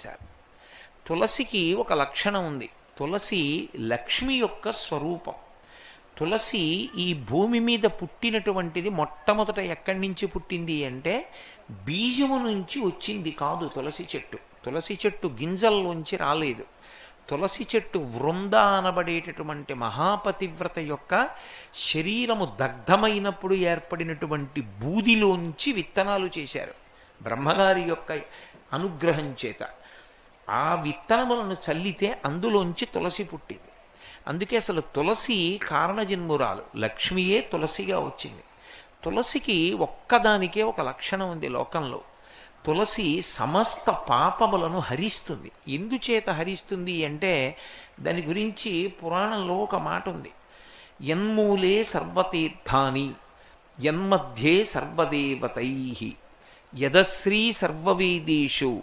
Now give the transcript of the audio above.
ఆలోచించాలి. తులసికి ఒక లక్షణం ఉంది. తులసి లక్ష్మి యొక్క స్వరూపం. తులసి ఈ భూమి మీద పుట్టినటువంటిది మొట్టమొదట ఎక్కడి నుంచి పుట్టింది అంటే బీజము నుంచి వచ్చింది కాదు తులసి చెట్టు. తులసి చెట్టు గింజల్లోంచి రాలేదు. తులసి చెట్టు వృంద అనబడేటటువంటి మహాపతివ్రత యొక్క శరీరము దగ్ధమైనప్పుడు ఏర్పడినటువంటి బూదిలోంచి విత్తనాలు చేశారు బ్రహ్మగారి యొక్క అనుగ్రహం చేత. ఆ విత్తనములను చల్లితే అందులోంచి తులసి పుట్టింది. అందుకే అసలు తులసి కారణజన్మురాలు, లక్ష్మియే తులసిగా వచ్చింది. తులసికి ఒక్కదానికే ఒక లక్షణం ఉంది లోకంలో. తులసి సమస్త పాపములను హరిస్తుంది. ఎందుచేత హరిస్తుంది అంటే దాని గురించి పురాణంలో ఒక మాట ఉంది. యన్మూలే సర్వతీర్థాని యన్మధ్యే సర్వదేవతై యదశ్రీ సర్వవేదేషు